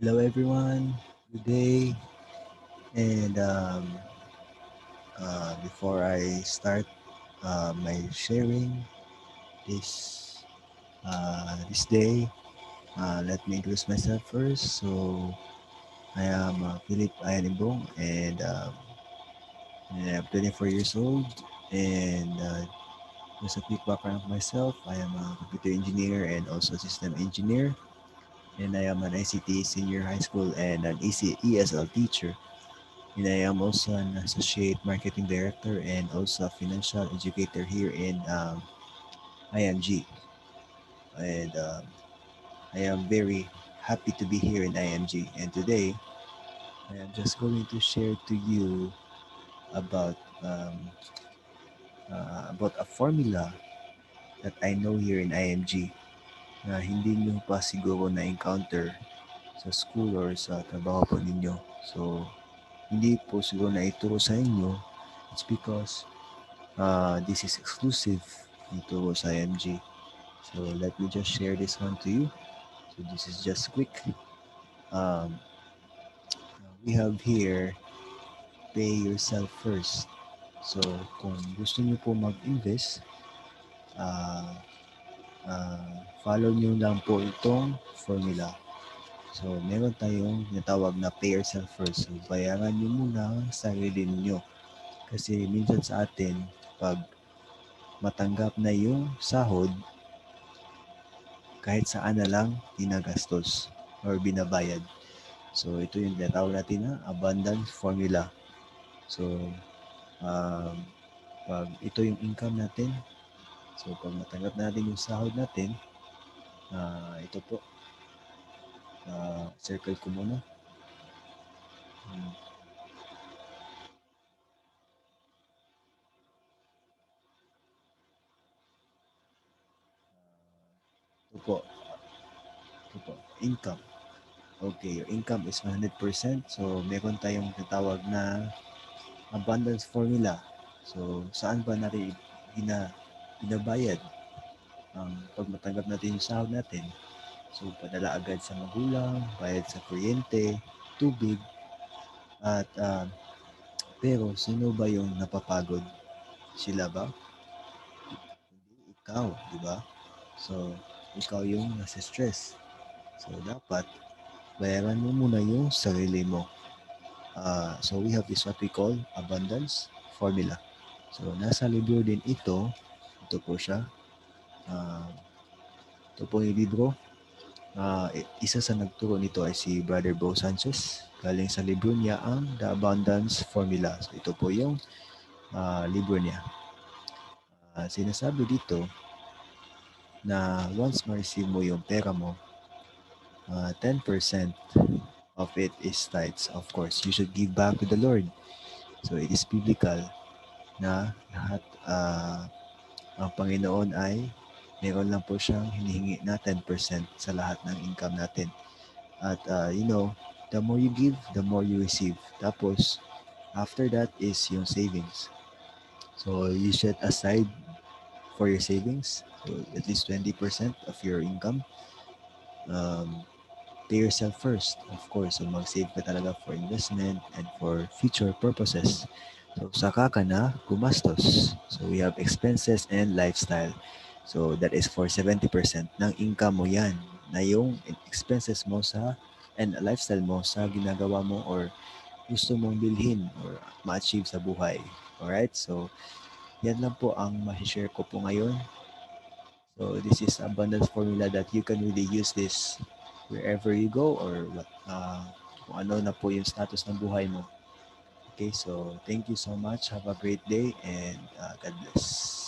Hello everyone, good day. And before I start my sharing this day, let me introduce myself first. So I am Philip Ayanimbong, and I'm 24 years old. And just a quick background of myself: I am a computer engineer and also system engineer, and I am an ICT senior high school and an ESL teacher. And I am also an associate marketing director and also a financial educator here in IMG. And I am very happy to be here in IMG. And today, I am just going to share to you about about a formula that I know here in IMG na hindi nyo pa siguro na-encounter sa school or sa trabaho po ninyo. So, hindi po siguro na ituro sa inyo. It's because this is exclusive dito sa IMG. So let me just share this one to you. So this is just quick. Um, we have here pay yourself first. So kung gusto niyo po mag-invest, uh, follow niyo lang po itong formula. So meron tayong tinatawag na pay yourself first. So bayaran niyo muna ang sarili niyo. Kasi minsan sa atin, pag matanggap na yung sahod, kahit saan na lang ginagastos or binabayad. So ito yung tinatawag natin na abundance formula. So um, pag ito yung income natin, so pag natanggap natin yung sahod natin, ito po, circle ko muna. Hmm, Ito po, ito po, income. Okay, your income is 100%. So meron tayong tinatawag na abundance formula. So saan ba natin binabayad pag matanggap natin yung sahod natin? So, padala agad sa magulang, bayad sa kuryente, tubig, at pero sino ba yung napapagod? Sila ba? Hindi, ikaw, di ba? So, ikaw yung nasa stress. So, dapat bayaran mo muna yung sarili mo. So, we have this what we call abundance formula. So, nasa libro din ito. Ito po siya. Uh, ito po yung libro. Isa sa nagturo nito ay si Brother Bo Sanchez. Galing sa libro niya ang The Abundance Formula. So ito po yung libro niya. Sinasabi dito na once ma-receive mo yung pera mo, 10% of it is tithes. Of course, you should give back to the Lord. So it is biblical na lahat ang Panginoon ay meron lang po siyang hinihingi na 10% sa lahat ng income natin. At the more you give, the more you receive. Tapos, after that is yung savings. So, you set aside for your savings. So, at least 20% of your income. Um, Pay yourself first, of course. So, mag-save ka talaga for investment and for future purposes. So, saka ka na gumastos. So, we have expenses and lifestyle. So, that is for 70% ng income mo yan na yung expenses mo sa and lifestyle mo sa ginagawa mo or gusto mong bilhin or ma-achieve sa buhay. Alright? So, yan lang po ang ma-share ko po ngayon. So this is abundance formula that you can really use this wherever you go or kung ano na po yung status ng buhay mo. Okay, so thank you so much. Have a great day and God bless.